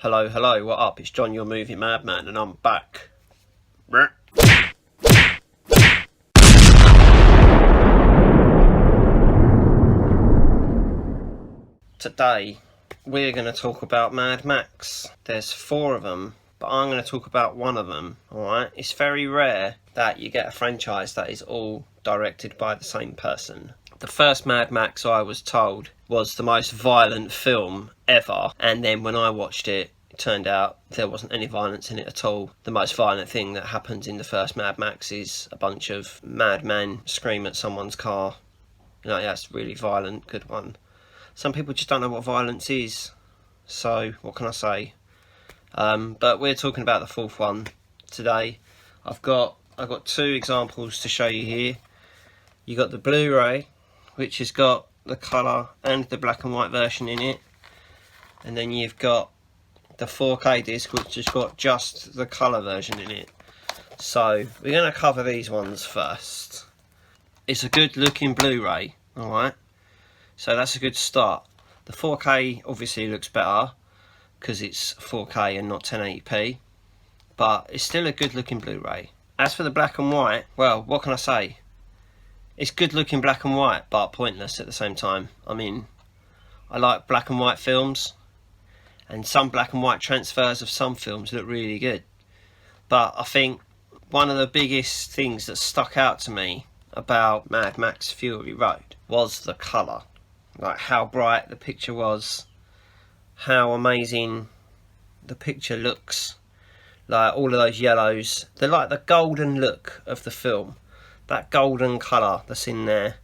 Hello, hello, what up? It's John, your movie madman, and I'm back. Today, we're going to talk about Mad Max. There's 4 of them, but I'm going to talk about one of them, alright? It's very rare that you get a franchise that is all directed by the same person. The first Mad Max, I was told, was the most violent film ever, and then when I watched it, it turned out there wasn't any violence in it at all. The most violent thing that happens in the first Mad Max is a bunch of madmen scream at someone's car. You know, that's really violent, good one. Some people just don't know what violence is, so what can I say? But we're talking about the 4th one today. I've got 2 examples to show you here. You got the Blu-ray, which has got the colour and the black and white version in it, and then you've got the 4K disc, which has got just the colour version in it. So we're going to cover these ones first. It's a good looking Blu-ray, alright, so that's a good start. The 4K obviously looks better because it's 4K and not 1080p, but it's still a good looking Blu-ray. As for the black and white, well, what can I say? It's good looking black and white, but pointless at the same time. I mean, I like black and white films, and some black and white transfers of some films look really good. But I think one of the biggest things that stuck out to me about Mad Max Fury Road was the colour. Like how bright the picture was, how amazing the picture looks. Like all of those yellows, they're like the golden look of the film. That golden colour that's in there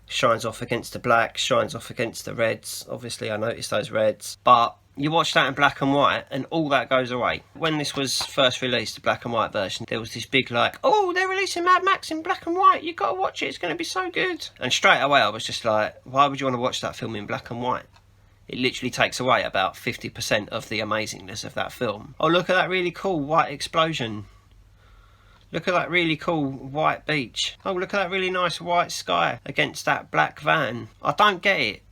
shines off against the black, shines off against the reds. Obviously I noticed those reds, but you watch that in black and white and all that goes away. When this was first released, the black and white version, there was this big like, oh, they're releasing Mad Max in black and white, you've got to watch it, it's going to be so good. And straight away I was just like, why would you want to watch that film in black and white? It literally takes away about 50% of the amazingness of that film. Oh, look at that really cool white explosion. Look at that really cool white beach. Oh, look at that really nice white sky against that black van. I don't get it.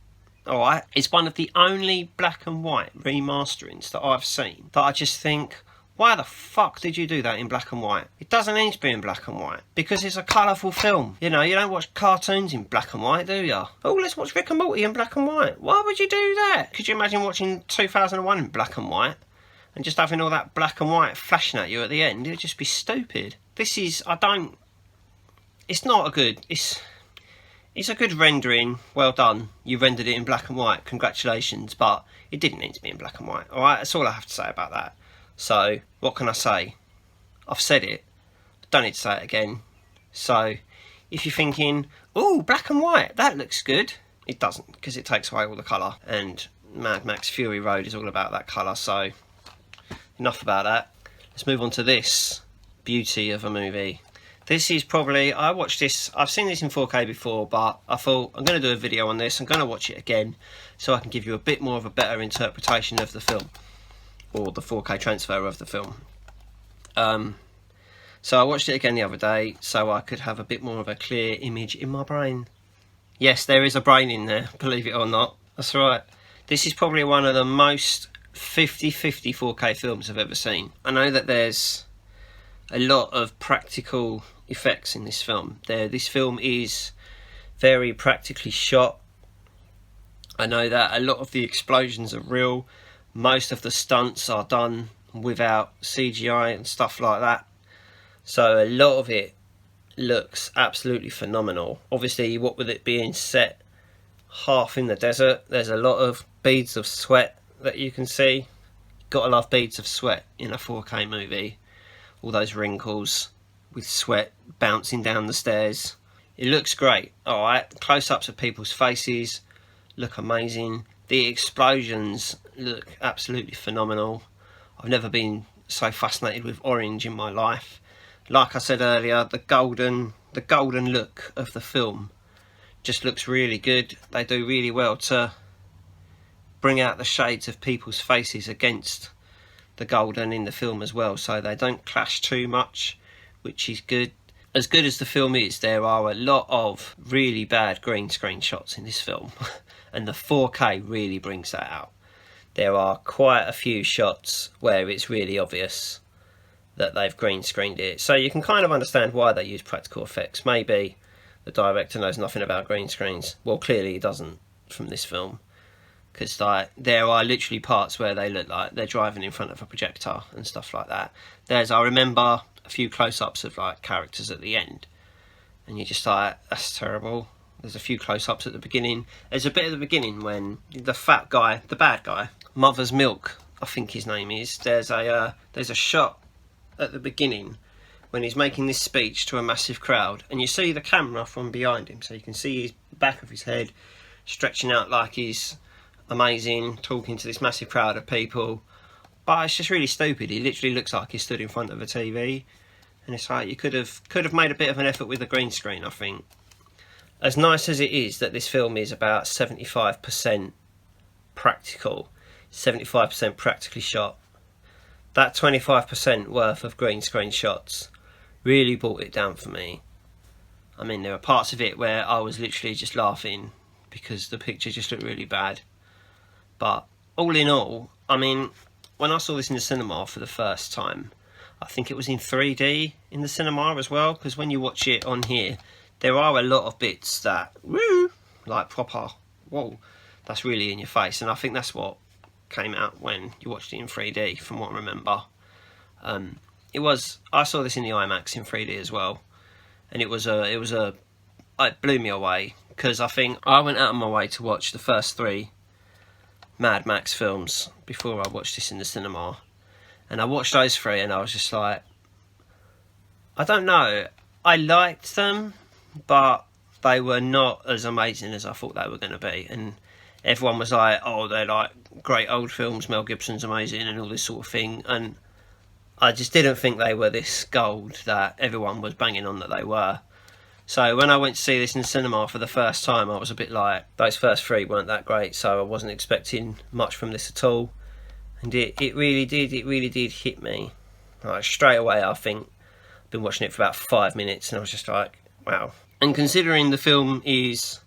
Alright, it's one of the only black and white remasterings that I've seen that I just think, why the fuck did you do that in black and white? It doesn't need to be in black and white because it's a colourful film. You know, you don't watch cartoons in black and white, do you? Oh, let's watch Rick and Morty in black and white. Why would you do that? Could you imagine watching 2001 in black and white and just having all that black and white flashing at you at the end? It would just be stupid. This is, it's not a good, it's a good rendering, well done. You rendered it in black and white, congratulations, but it didn't need to be in black and white. Alright, that's all I have to say about that. So, what can I say? I've said it, don't need to say it again. So, if you're thinking, oh, black and white, that looks good, it doesn't, because it takes away all the colour, and Mad Max Fury Road is all about that colour, so enough about that. Let's move on to this beauty of a movie. This is probably, I watched this, I've seen this in 4K before, but I thought I'm going to do a video on this, I'm going to watch it again so I can give you a bit more of a better interpretation of the film, or the 4K transfer of the film. So I watched it again the other day so I could have a bit more of a clear image in my brain. Yes, there is a brain in there, believe it or not, that's right. This is probably one of the most 50-50 4K films I've ever seen. I know that there's a lot of practical effects in this film. This film is very practically shot. I know that a lot of the explosions are real. Most of the stunts are done without CGI and stuff like that. So a lot of it looks absolutely phenomenal. Obviously, what with it being set half in the desert, there's a lot of beads of sweat that you can see. Gotta love beads of sweat in a 4K movie. All those wrinkles with sweat bouncing down the stairs. It looks great. Alright, close-ups of people's faces look amazing. The explosions look absolutely phenomenal. I've never been so fascinated with orange in my life. Like I said earlier, the golden look of the film just looks really good. They do really well to bring out the shades of people's faces against the golden in the film as well, so they don't clash too much, which is good. As good as the film is, there are a lot of really bad green screen shots in this film and the 4K really brings that out. there are quite a few shots where it's really obvious that they've green screened it. So you can kind of understand why they use practical effects. Maybe the director knows nothing about green screens. Well, clearly he doesn't from this film, because like there are literally parts where they look like they're driving in front of a projector and stuff like that. I remember a few close-ups of like characters at the end, and you're just like, that's terrible. There's a few close-ups at the beginning. There's a bit at the beginning when the fat guy, the bad guy, Mother's Milk, I think his name is. There's a shot at the beginning when he's making this speech to a massive crowd, and you see the camera from behind him, so you can see his back of his head stretching out like he's amazing, talking to this massive crowd of people. But it's just really stupid. He literally looks like he stood in front of a TV, and it's like you could have made a bit of an effort with the green screen, I think. As nice as it is that this film is about 75% practical, 75% practically shot, that 25% worth of green screen shots really brought it down for me. I mean, there were parts of it where I was literally just laughing because the picture just looked really bad. But all in all, I mean, when I saw this in the cinema for the first time, I think it was in 3D in the cinema as well, because when you watch it on here, there are a lot of bits that, woo, like proper, whoa, that's really in your face. And I think that's what came out when you watched it in 3D, from what I remember. I saw this in the IMAX in 3D as well, and it blew me away, because I think I went out of my way to watch the first 3 Mad Max films before I watched this in the cinema, and I watched those 3 and I was just like, I don't know, I liked them, but they were not as amazing as I thought they were going to be. And everyone was like, oh, they're like great old films, Mel Gibson's amazing and all this sort of thing, and I just didn't think they were this gold that everyone was banging on that they were. So when I went to see this in the cinema for the first time, I was a bit like, those first 3 weren't that great, so I wasn't expecting much from this at all. And it really did hit me. Like, straight away, I think, I've been watching it for about 5 minutes, and I was just like, wow. And considering the film is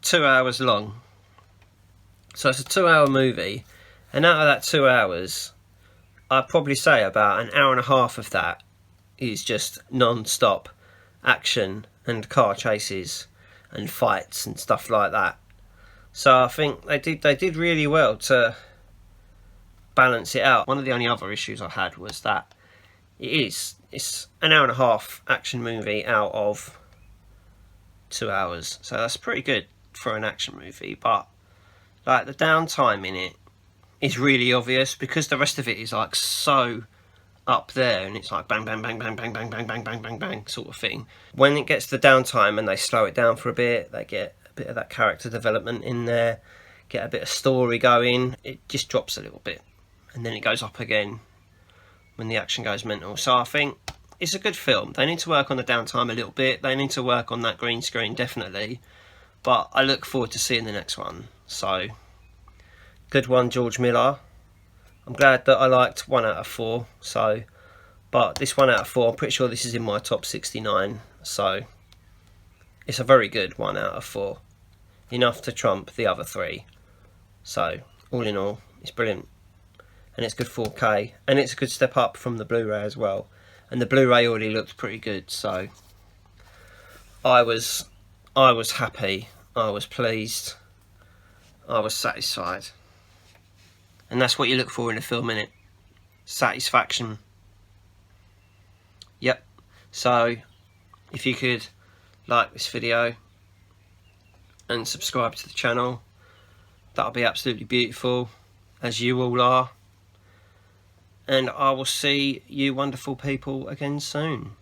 2 hours long, so it's a 2-hour movie, and out of that 2 hours, I'd probably say about an hour and a half of that is just non-stop action and car chases and fights and stuff like that. So I think they did really well to balance it out. One of the only other issues I had was that it's an hour and a half action movie out of 2 hours, so that's pretty good for an action movie, but like the downtime in it is really obvious, because the rest of it is like so up there, and it's like bang bang bang bang bang bang bang bang bang bang bang sort of thing. When it gets to the downtime and they slow it down for a bit, they get a bit of that character development in there, get a bit of story going, it just drops a little bit, and then it goes up again when the action goes mental. So I think it's a good film. They need to work on the downtime a little bit, they need to work on that green screen definitely, but I look forward to seeing the next one. So good one, George Miller. I'm glad that I liked 1 out of 4, so, but this 1 out of 4, I'm pretty sure this is in my top 69, so it's a very good 1 out of 4. Enough to trump the other 3. So, all in all, it's brilliant. And it's good 4K, and it's a good step up from the Blu-ray as well. And the Blu-ray already looked pretty good, so I was happy, I was pleased, I was satisfied. And that's what you look for in a film, innit? Satisfaction. Yep. So, if you could like this video and subscribe to the channel, that'll be absolutely beautiful, as you all are. And I will see you wonderful people again soon.